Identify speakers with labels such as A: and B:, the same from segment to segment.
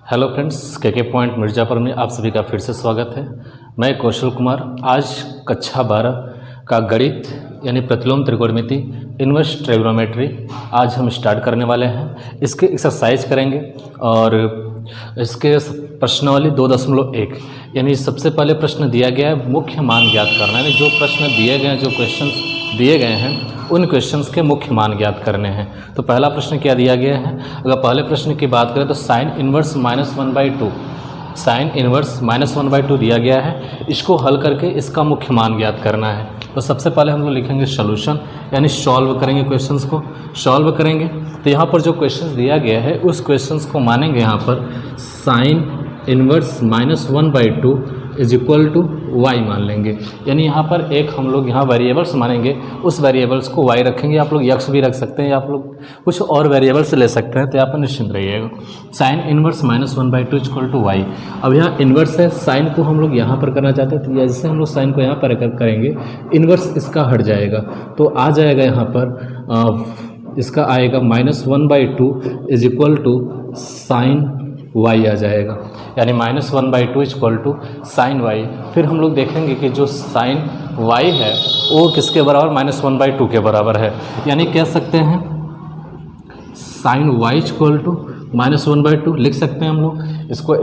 A: Hello friends, के point Mirzapur में आप सभी का फिर से स्वागत है। मैं कौशल कुमार आज कक्षा 12 का गणित यानी प्रतिलोम त्रिकोणमिति इन्वर्स ट्रिग्नोमेट्री आज हम स्टार्ट करने वाले हैं। इसके एक्सरसाइज करेंगे और इसके प्रश्नावली 2.1 यानी सबसे पहले प्रश्न दिया गया है मुख्य मान ज्ञात करना, यानी जो प्रश्न दिए गए हैं, जो क्वेश्चंस दिए गए हैं उन क्वेश्चंस के मुख्य मान ज्ञात करने हैं। तो पहला प्रश्न क्या दिया गया है, अगर पहले प्रश्न की बात करें तो साइन इन्वर्स -1/2 साइन इन्वर्स -1/2 दिया गया है। इसको हल करके इसका मुख्य मान ज्ञात करना है। तो सबसे पहले हम लोग लिखेंगे सोल्यूशन, यानी सॉल्व करेंगे क्वेश्चंस को, सॉल्व करेंगे। तो यहाँ पर जो क्वेश्चंस दिया गया है उस क्वेश्चंस को मानेंगे यहाँ पर sine inverse -1/2 is equal to y मान लेंगे। यानी यहाँ पर एक हम लोग यहाँ वेरिएबल्स मानेंगे, उस वेरिएबल्स को वाई रखेंगे। आप लोग यक्स भी रख सकते हैं या आप लोग कुछ और वेरिएबल्स ले सकते हैं, तो यहाँ पर निश्चिंत रहिएगा। Sine inverse -1/2 is equal to y. अब यहाँ इन्वर्स है, साइन को हम लोग यहाँ पर करना चाहते हैं, तो जैसे हम लोग साइन को यहाँ पर करेंगे इन्वर्स इसका हट जाएगा, तो आ जाएगा यहाँ पर इसका आएगा -1/2 is equal to sine y आ जाएगा, यानी -1/2 is equal to sine y. फिर हम लोग देखेंगे कि जो साइन वाई है वो किसके बराबर, -1/2 के बराबर है। यानी कह सकते हैं sine y is equal to -1/2 लिख सकते हैं हम लोग, इसको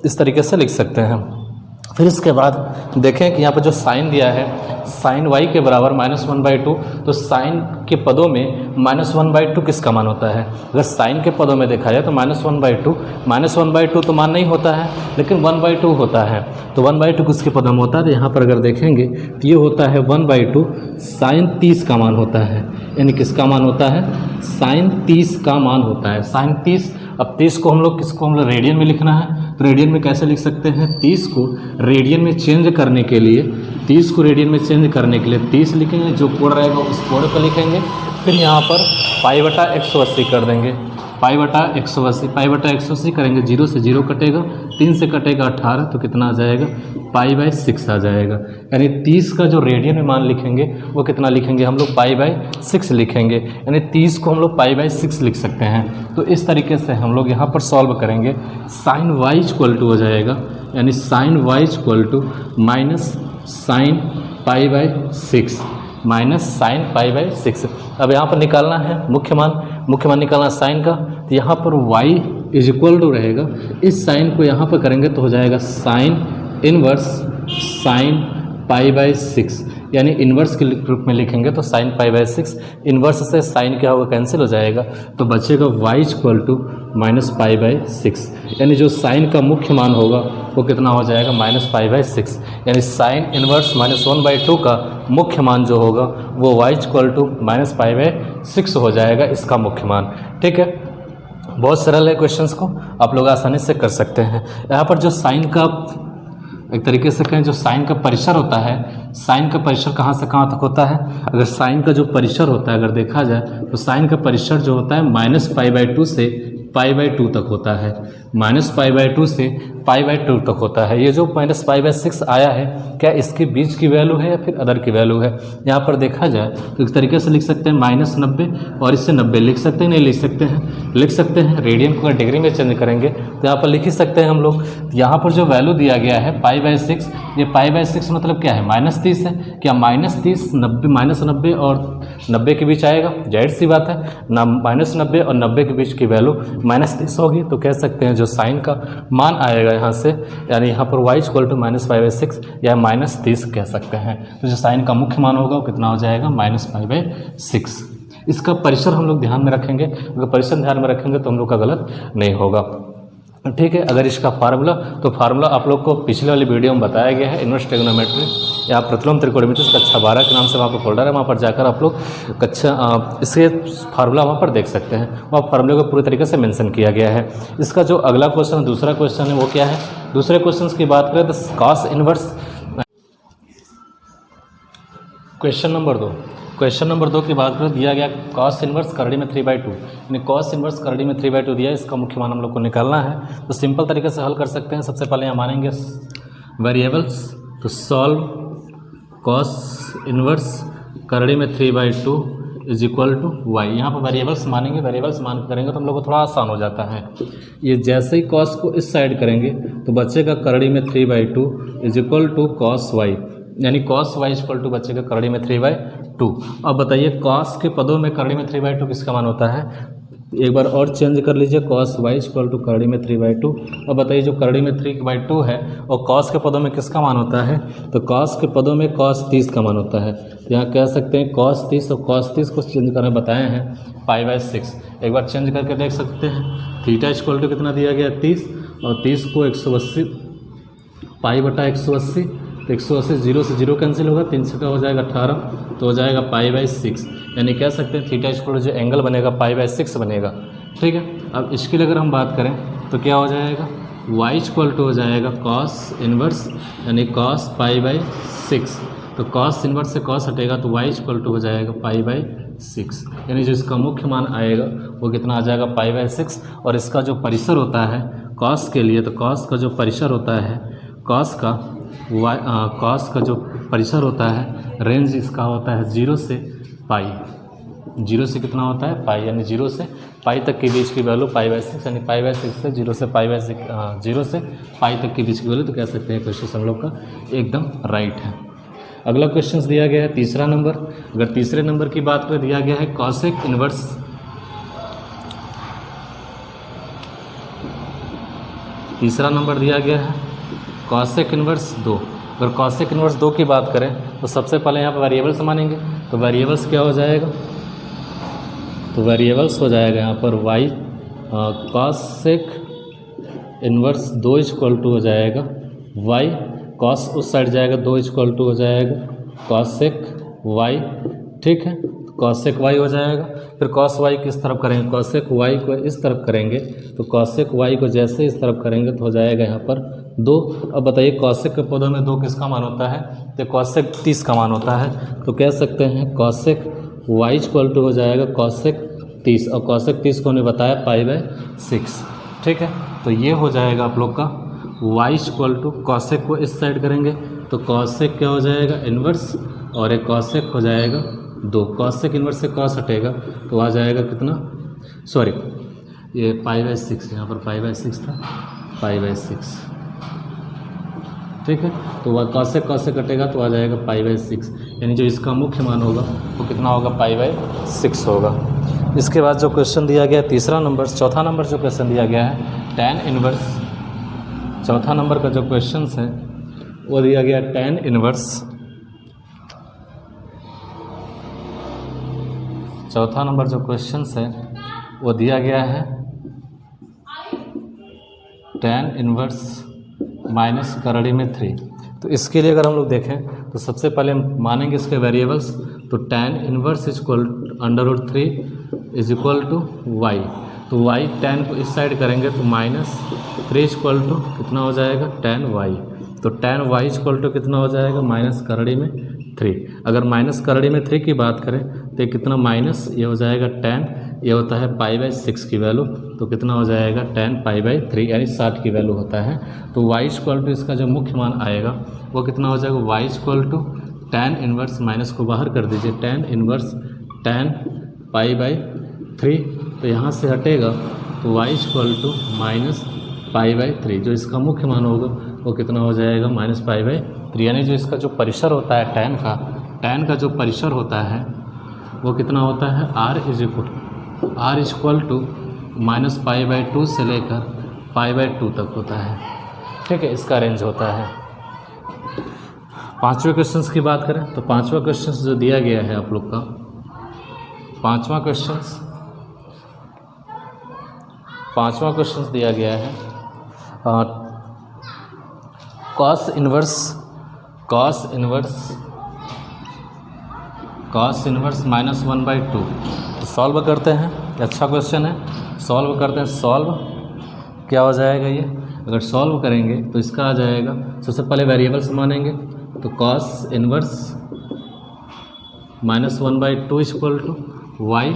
A: इस तरीके से लिख सकते हैं। फिर इसके बाद देखें कि यहाँ पर जो साइन दिया है साइन वाई के बराबर -1/2, तो साइन के पदों में -1/2 किसका मान होता है। अगर साइन के पदों में देखा जाए तो -1/2 तो मान नहीं होता है, लेकिन 1/2 होता है। तो 1/2 किसके पदों में होता है, तो यहाँ पर अगर देखेंगे तो ये होता है 1/2 साइन 30 का मान होता है। यानी किसका मान होता है, साइन 30 का मान होता है, साइन 30। अब 30 को हम लोग रेडियन में लिखना है, तो रेडियन में कैसे लिख सकते हैं, 30 को रेडियन में चेंज करने के लिए 30 लिखेंगे, जो कोण रहेगा उस कोण को लिखेंगे। फिर यहाँ पर π/180 कर देंगे, π/180 करेंगे, 0 से 0 कटेगा, 3 से कटेगा 18, तो कितना आ जाएगा, π/6 आ जाएगा। यानी 30 का जो रेडियन में मान लिखेंगे वो कितना लिखेंगे हम लोग, π/6 लिखेंगे। यानी 30 को हम लोग π/6 लिख सकते हैं। तो इस तरीके से हम लोग यहाँ पर सॉल्व करेंगे। साइन वाई इक्वल टू हो जाएगा, यानी sine y equal to minus sine π/6 minus sine π/6। अब यहाँ पर निकालना है मुख्य मान निकालना साइन का, तो यहाँ पर y इज इक्वल टू रहेगा, इस साइन को यहाँ पर करेंगे तो हो जाएगा साइन इन्वर्स साइन π/6। यानी इन्वर्स के रूप में लिखेंगे तो साइन π/6, इन्वर्स से साइन क्या होगा, कैंसिल हो जाएगा, तो बचेगा y इक्वल टू -π/6। यानी जो साइन का मुख्य मान होगा वो कितना हो जाएगा, -π/6। यानी साइन इन्वर्स -1/2 का मुख्य मान जो होगा वो y इक्वल टू -π/6 हो जाएगा, इसका मुख्य मान। ठीक है, बहुत सरल है, क्वेश्चंस को आप लोग आसानी से कर सकते हैं। यहाँ पर जो साइन का एक तरीके से कहें, जो साइन का परिसर होता है, साइन का परिसर कहाँ से कहाँ तक होता है। अगर साइन का जो परिसर होता है अगर देखा जाए तो साइन का परिसर जो होता है -π/2 से π/2 तक होता है, -π/2 से π/2 तक होता है। ये जो -π/6 आया है, क्या इसके बीच की वैल्यू है या फिर अदर की वैल्यू है। यहाँ पर देखा जाए तो इस तरीके से लिख सकते हैं -90 और इससे 90 लिख सकते हैं, नहीं लिख सकते हैं। रेडियन को अगर डिग्री में चेंज करेंगे तो यहाँ पर लिख ही सकते हैं हम लोग। यहाँ पर जो वैल्यू दिया गया है π/6, ये π/6 मतलब क्या है, -30 है। क्या -30 90 और 90 के बीच आएगा, जाहिर सी बात है ना, -90 और 90 के बीच की वैल्यू -30 होगी। तो कह सकते हैं जो साइन का मान आएगा यहाँ से, यानी यहाँ पर y इक्वल टू -π/6 या -30 कह सकते हैं। तो जो साइन का मुख्य मान होगा वो कितना हो जाएगा, -π/6। इसका परिसर हम लोग ध्यान में रखेंगे, अगर परिसर ध्यान में रखेंगे तो हम लोग का गलत नहीं होगा। ठीक है, अगर इसका फार्मूला, तो फार्मूला आप लोग को पिछले वाली वीडियो में बताया गया है, इन्वर्स ट्रिग्नोमेट्री या प्रतिलोम त्रिकोणमिति कक्षा 12 के नाम से वहाँ पर फोल्डर है, वहाँ पर जाकर आप लोग इसके फार्मूला वहाँ पर देख सकते हैं। वहाँ फार्मूले को पूरी तरीके से मेंशन किया गया है। इसका जो अगला क्वेश्चन, दूसरा क्वेश्चन है वो क्या है, दूसरे क्वेश्चन की बात करें तो कॉस इन्वर्स, क्वेश्चन नंबर 2 की बात करें, दिया गया कॉस इन्वर्स करड़ी में 3/2, यानी कॉस इन्वर्स करड़ी में 3/2 दिया है, इसका मुख्य मान हम लोग को निकालना है। तो सिंपल तरीके से हल कर सकते हैं। सबसे पहले यहाँ मानेंगे वेरिएबल्स, तो सॉल्व कॉस इन्वर्स करड़ी में 3/2 इज इक्वल टू वाई। यहाँ पर वेरिएबल्स मानेंगे, वेरिएबल्स मान के करेंगे तो हम लोग को थोड़ा आसान हो जाता है। ये जैसे ही कॉस को इस साइड करेंगे तो बचेगा करड़ी में 3/2 is equal to cos y, यानी cos y is equal to बचेगा करड़ी में 3/2। अब बताइए कॉस के पदों में करड़ी में 3/2 किसका मान होता है? एक बार और चेंज कर लीजिए, कॉस वाई इक्वल टू करड़ी में 3/2। अब बताइए जो करड़ी में 3/2 है और कॉस के पदों में किसका मान होता है? तो कॉस के पदों में कॉस 30 का मान होता है। तो यहाँ कह सकते हैं कॉस 30 और कॉस 30 को चेंज करने बताए हैं π/6। एक बार चेंज करके देख सकते हैं। थीटा इक्वल टू कितना दिया गया 30 और 30 को 180 π/180, तो 180 0 से 0 कैंसिल होगा, 3 से का हो जाएगा 18, तो हो जाएगा π/6। यानी कह सकते हैं थीटा इक्वल जो एंगल बनेगा π/6 बनेगा। ठीक है, अब इसके लिए अगर हम बात करें तो क्या हो जाएगा? y इक्वल टू हो जाएगा कॉस इनवर्स यानी कॉस π/6। तो कॉस इनवर्स से कॉस हटेगा तो y इक्वल टू हो जाएगा π/6, यानी जो इसका मुख्य मान आएगा वो कितना आ जाएगा π/6। और इसका जो परिसर होता है कॉस के लिए, तो कॉस का जो परिसर होता है कॉस का जो परिसर होता है, रेंज इसका होता है 0 से पाई। 0 से कितना होता है पाई, यानी 0 से पाई तक के बीच की वैल्यू π/6, यानी π/6 से 0 से π/6 0 से पाई तक के बीच की वैल्यू। तो कह सकते हैं क्वेश्चन हम लोग का एकदम राइट है। अगला क्वेश्चन दिया गया है तीसरा नंबर। अगर तीसरे नंबर की बात करें दिया गया है कॉसेक इनवर्स, तीसरा नंबर दिया गया है कॉसेक इनवर्स 2। अगर कॉसेक इनवर्स 2 की बात करें तो सबसे पहले यहाँ पर वेरिएबल्स मानेंगे। तो वेरिएबल्स क्या हो जाएगा? तो वेरिएबल्स हो जाएगा यहाँ पर y cosec inverse 2 equal to हो जाएगा y, कॉस उस साइड जाएगा 2 इक्वल टू हो जाएगा कॉसेक y। ठीक है, कॉसेक y हो जाएगा। फिर कॉस y किस तरफ करेंगे? कॉसेक y को इस तरफ करेंगे, तो कॉसेक y को जैसे इस तरफ करेंगे तो हो जाएगा यहाँ पर 2। अब बताइए कॉसेक के पदों में 2 किसका मान होता है? तो कॉसेक 30 का मान होता है। तो कह सकते हैं कॉसेक y इक्वल टू हो जाएगा कॉसेक 30, और कॉसेक 30 को उन्हें बताया π/6। ठीक है, तो ये हो जाएगा आप लोग का y इक्वल टू कॉसेक को इस साइड करेंगे तो कॉसेक क्या हो जाएगा इन्वर्स, और एक कॉसेक हो जाएगा 2। कॉसेक इन्वर्स से कॉस हटेगा तो आ जाएगा कितना, सॉरी ये π/6, यहाँ पर π/6 था, π/6। ठीक है, तो वह कॉसेक कटेगा तो आ जाएगा π/6, यानी जो इसका मुख्य मान होगा वो कितना होगा π/6 होगा। इसके बाद जो क्वेश्चन दिया गया तीसरा नंबर, चौथा नंबर जो क्वेश्चन दिया गया है tan इनवर्स, चौथा नंबर का जो क्वेश्चन है वो दिया गया tan इनवर्स। चौथा नंबर जो क्वेश्चन है वो दिया गया है tan इनवर्स माइनस करड़ी में 3। तो इसके लिए अगर हम लोग देखें तो सबसे पहले हम मानेंगे इसके वेरिएबल्स। तो tan inverse equal √3 is equal to y. तो y tan को इस साइड करेंगे तो -3 इक्वल टू कितना हो जाएगा tan y। तो tan y इक्वल टू कितना हो जाएगा माइनस करड़ी में 3। अगर माइनस करड़ी में 3 की बात करें तो ये कितना माइनस, ये हो जाएगा tan, ये होता है π/6 की वैल्यू, तो कितना हो जाएगा tan π/3 यानी 60 की वैल्यू होता है। तो y इक्वल टू इसका जो मुख्य मान आएगा वो कितना हो जाएगा y equal to tan inverse, minus को बाहर कर दीजिए, tan इनवर्स tan π/3, तो यहाँ से हटेगा तो y इक्वल टू -π/3, जो इसका मुख्य मान होगा वो कितना हो जाएगा -π/3, यानी जो इसका जो परिसर होता है tan का जो परिसर होता है वो कितना होता है r इक्वल टू -π/2 से लेकर π/2 तक होता है। ठीक है, इसका रेंज होता है। पांचवें क्वेश्चन की बात करें तो पांचवा क्वेश्चन जो दिया गया है आप लोग का, पांचवा क्वेश्चन दिया गया है कॉस इनवर्स -1/2। तो सॉल्व करते हैं, अच्छा क्वेश्चन है, सॉल्व करते हैं। सॉल्व क्या हो जाएगा ये, अगर सॉल्व करेंगे तो इसका आ जाएगा, सबसे पहले वेरिएबल्स मानेंगे तो cos inverse -1/2 equal to y,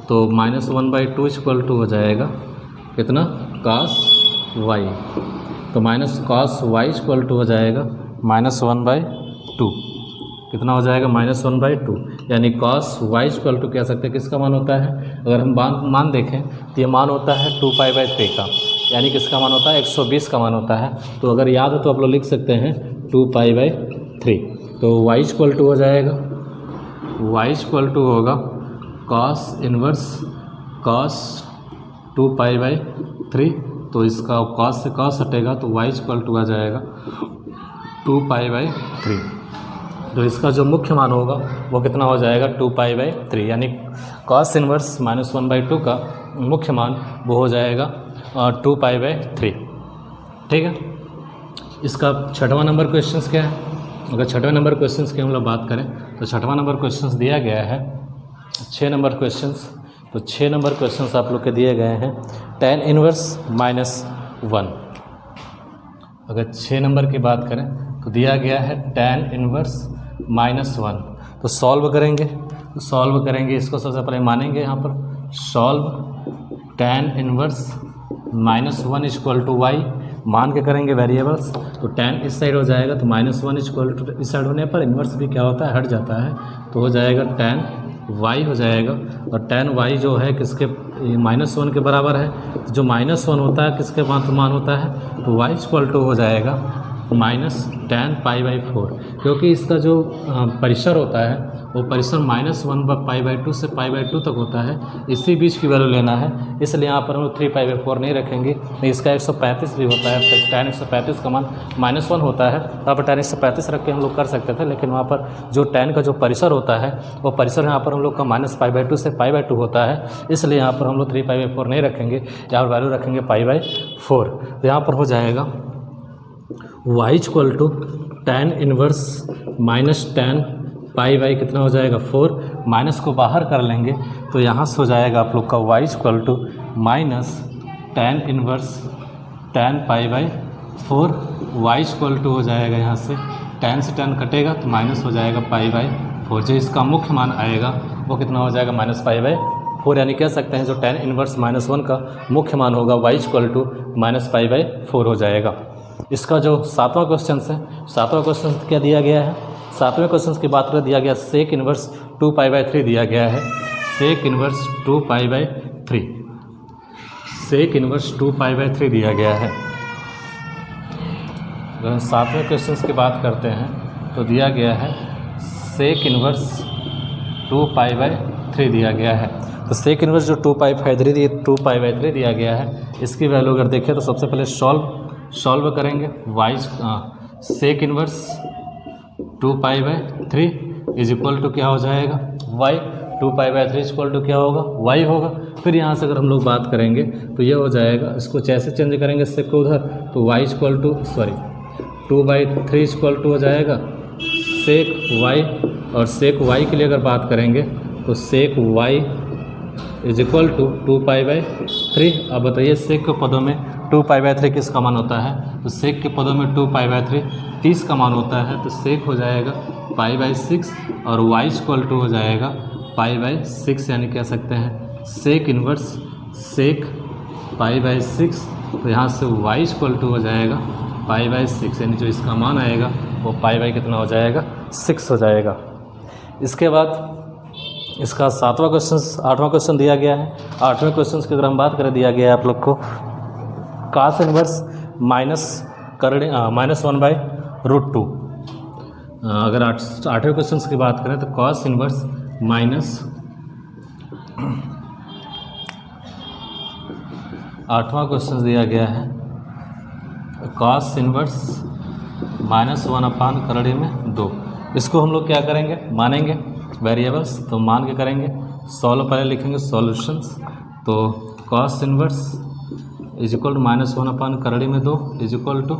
A: तो -1/2 इक्वल टू हो जाएगा कितना कॉस वाई, तो minus cos y equal to हो जाएगा -1/2, कितना हो जाएगा -1/2, यानी कॉस वाई इक्वल टू कह सकते हैं किसका मान होता है, अगर हम मान देखें तो ये मान होता है 2π/3 का, यानी किसका मान होता है 120 का मान होता है। तो अगर याद हो तो आप लोग लिख सकते हैं 2π/3। तो y इक्वल टू हो जाएगा, y इक्वल टू होगा कॉस इनवर्स कॉस 2π/3। तो इसका कॉस से कॉस हटेगा तो y इक्वल टू आ जाएगा 2π/3। तो इसका जो मुख्य मान होगा वो कितना हो जाएगा 2π/3, यानी कॉस इनवर्स -1/2 का मुख्य मान वो हो जाएगा 2π/3। ठीक है। इसका छठवां नंबर क्वेश्चंस क्या है, अगर छठवें नंबर क्वेश्चंस की हम लोग बात करें तो छठवां नंबर क्वेश्चंस दिया गया है 6 नंबर क्वेश्चंस। तो 6 नंबर क्वेश्चंस आप लोग के दिए गए हैं tan इनवर्स -1। अगर 6 नंबर की बात करें तो दिया गया है tan इनवर्स -1। तो सॉल्व करेंगे, इसको सबसे पहले मानेंगे यहाँ पर solve tan inverse -1 equal to y, मान के करेंगे वेरिएबल्स। तो tan इस साइड हो जाएगा तो -1 इक्वल टू इस साइड होने पर इन्वर्स भी क्या होता है हट जाता है, तो हो जाएगा tan y हो जाएगा। और tan y जो है किसके -1 के बराबर है, तो जो -1 होता है किसके मान होता है, तो y इक्वल टू हो जाएगा -tan π/4, क्योंकि इसका जो परिसर होता है वो परिसर -1/π/2 से π/2 तक होता है, इसी बीच की वैल्यू लेना है। इसलिए यहाँ पर हम 3π/4 नहीं रखेंगे, इसका 135 भी होता है, तो tan 135 का मान -1 होता है, तो यहाँ पर tan 135 रख के हम लोग कर सकते थे, लेकिन वहाँ पर जो tan का जो परिसर होता है वो परिसर यहाँ पर हम लोग का -π/2 से π/2 होता है, इसलिए यहाँ पर हम लोग 3π/4 नहीं रखेंगे, यहाँ पर वैल्यू रखेंगे π/4। तो यहाँ पर हो जाएगा y equal to tan inverse -tan π/, कितना हो जाएगा 4, माइनस को बाहर कर लेंगे तो यहाँ से हो जाएगा आप लोग का y equal to -tan inverse tan π/4। y equal to हो जाएगा यहाँ से tan से tan कटेगा तो माइनस हो जाएगा π/4। जो इसका मुख्य मान आएगा वो कितना हो जाएगा -π/4, यानी कह सकते हैं जो tan इनवर्स -1 का मुख्य मान होगा y इक्वल टू -π/4 हो जाएगा। इसका जो 7वां क्वेश्चन है, 7वां क्वेश्चन क्या दिया गया है, 7वें क्वेश्चन की बात करें दिया गया सेक इनवर्स 2π/3 दिया गया है, सेक इनवर्स 2π/3, सेक इनवर्स 2π/3 दिया गया है। अगर हम 7वें क्वेश्चन की बात करते हैं तो दिया गया है सेक इनवर्स 2π/3 दिया गया है। तो सेक इनवर्स जो 2π/3 दिया गया है, इसकी वैल्यू अगर देखें तो सबसे पहले सॉल्व करेंगे। y sec inverse 2π/3 is equal to क्या हो जाएगा y, 2π/3 इक्वल टू क्या होगा y होगा। फिर यहाँ से अगर हम लोग बात करेंगे तो ये हो जाएगा, इसको जैसे चेंज करेंगे सेक को उधर, तो y equal to 2/3 equal to हो जाएगा सेक y, और सेक y के लिए अगर बात करेंगे तो सेक y इज इक्वल टू 2π/3। अब बताइए सेक के पदों में 2π/3 किसका मान होता है, तो सेक के पदों में 2π/3 30 का मान होता है, तो सेक हो जाएगा π/6 और y इक्वल टू हो जाएगा π/6, यानी कह सकते हैं सेक इनवर्स सेक π/6। तो यहाँ से y इक्वल टू हो जाएगा π/6, यानी जो इसका मान आएगा वो π/ कितना हो जाएगा 6 हो जाएगा। इसके बाद इसका 7वां क्वेश्चन 8वां क्वेश्चन दिया गया है। 8वें क्वेश्चन की अगर हम बात करें दिया गया है आप लोग को cos इनवर्स -1/√2। अगर 8वें क्वेश्चन की बात करें तो cos इनवर्स -8वां क्वेश्चन दिया गया है cos इनवर्स -1/√2। इसको हम लोग क्या करेंगे, मानेंगे वेरिएबल्स, तो मान के करेंगे सॉल्व, पहले लिखेंगे सॉल्यूशंस। तो cos inverse is equal to -1/√2 is equal to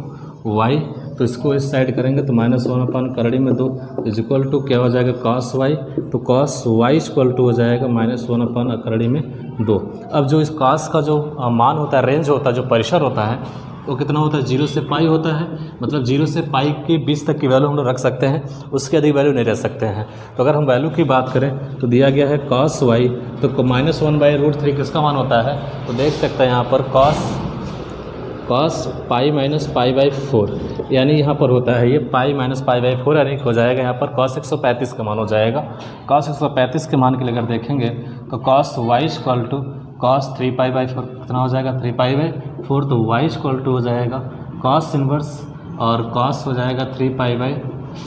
A: y, तो इसको इस साइड करेंगे तो -1/√2 इज इक्वल टू क्या हो जाएगा cos y, तो cos y इक्वल टू हो जाएगा -1/√2। अब जो इस cos का जो मान होता है, रेंज होता है, जो परिसर होता है वो कितना होता है 0 से पाई होता है, मतलब 0 से पाई के बीच तक की वैल्यू हम लोग रख सकते हैं, उसके अधिक वैल्यू नहीं रख सकते हैं। तो अगर हम वैल्यू की बात करें तो दिया गया है cos y, तो -1/√3 किसका मान होता है, तो देख सकते हैं यहाँ पर cos pi minus pi by 4, यानी यहाँ पर होता है ये पाई माइनस पाई बाई 4, यानी हो जाएगा यहाँ पर कॉस 135 का मान हो जाएगा। कॉस 135 के मान के लिए अगर देखेंगे तो cos y equal to cos 3 pi by 4 कितना हो जाएगा 3 पाई बाई 4, तो वाई इक्वल टू हो जाएगा कॉस इन्वर्स और कॉस हो जाएगा 3 पाई बाई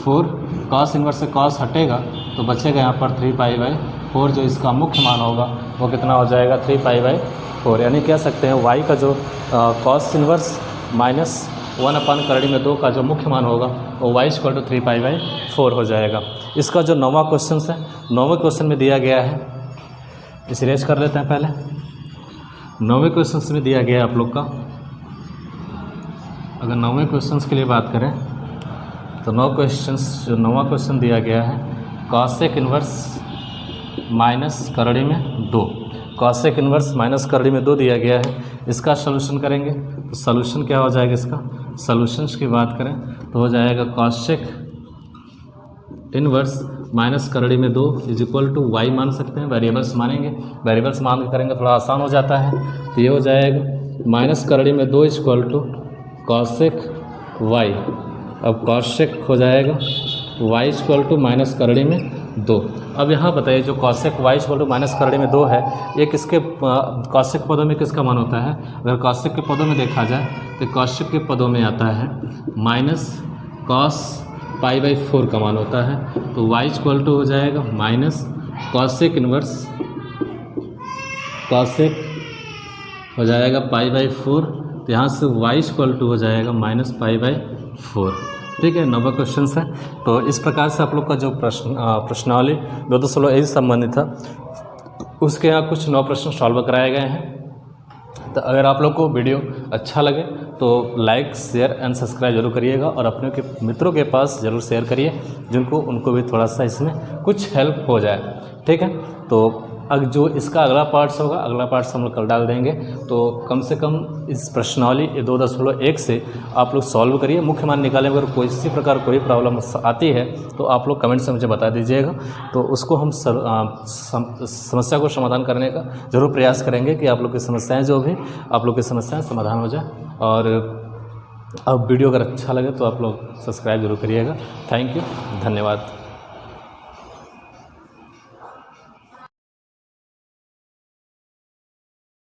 A: 4। कॉस इन्वर्स से कॉस हटेगा तो बचेगा यहाँ पर 3 पाई बाई 4, जो इसका मुख्य मान होगा वो कितना हो जाएगा 3 पाई बाई 4, यानी कह सकते हैं y का जो कॉस इन्वर्स माइनस 1/√2 का जो मुख्य मान होगा वो y equal to 3 pi by 4 हो जाएगा। इसका जो 9वां क्वेश्चन है, 9वें क्वेश्चन में दिया गया है, इसे रेज कर लेते हैं पहले। 9वें क्वेश्चन में दिया गया है आप लोग का, अगर 9वें क्वेश्चन के लिए बात करें तो 9वां क्वेश्चन दिया गया है कॉसेक इन्वर्स माइनस करड़ी में 2, कॉसेक इन्वर्स माइनस करड़ी में 2 दिया गया है। इसका सलूशन करेंगे तो सलूशन क्या हो जाएगा, इसका सलूशंस की बात करें तो हो जाएगा कॉसेक इन्वर्स माइनस करड़ी में 2 इज इक्वल टू वाई मान सकते हैं, वेरिएबल्स मानेंगे, वेरिएबल्स मान के करेंगे थोड़ा आसान हो जाता है। तो ये हो जाएगा माइनस करड़ी में 2 is equal to cosec y, अब कॉसेक हो जाएगा वाई इक्वल टू माइनस करड़ी में 2। अब यहाँ बताइए जो cosec y equal to minus करड़ी में 2 है, ये किसके कॉसेक पदों में किसका मान होता है? अगर कॉसेक के पदों में देखा जाए तो कॉसेक के पदों में आता है माइनस कॉस पाई बाई 4 का मान होता है, तो वाई इक्वल टू हो जाएगा माइनस कॉसेक इन्वर्स कॉसेक हो जाएगा पाई बाई 4, तो यहाँ से वाई इक्वल टू हो जाएगा माइनस पाई बाई 4। ठीक है, 9वां क्वेश्चन है। तो इस प्रकार से आप लोग का जो प्रश्नावली 2.1 से संबंधित था उसके यहाँ कुछ 9 प्रश्न सॉल्व कराए गए हैं। तो अगर आप लोग को वीडियो अच्छा लगे तो लाइक शेयर एंड सब्सक्राइब जरूर करिएगा और अपने के मित्रों के पास ज़रूर शेयर करिए जिनको उनको भी थोड़ा सा इसमें कुछ हेल्प हो जाए। ठीक है, तो अब जो इसका अगला पार्ट्स होगा, अगला पार्ट्स हम लोग कल डाल देंगे। तो कम से कम इस प्रश्नावली 2.1 से आप लोग सॉल्व करिए, मुख्य मान निकालें। अगर कोई इसी प्रकार कोई प्रॉब्लम आती है तो आप लोग कमेंट से मुझे बता दीजिएगा, तो उसको हम समस्या को समाधान करने का ज़रूर प्रयास करेंगे कि आप लोग की समस्याएँ जो भी आप लोग की समस्याएँ समाधान हो जाए। और अब वीडियो अगर अच्छा लगे तो आप लोग सब्सक्राइब जरूर करिएगा। थैंक यू, धन्यवाद।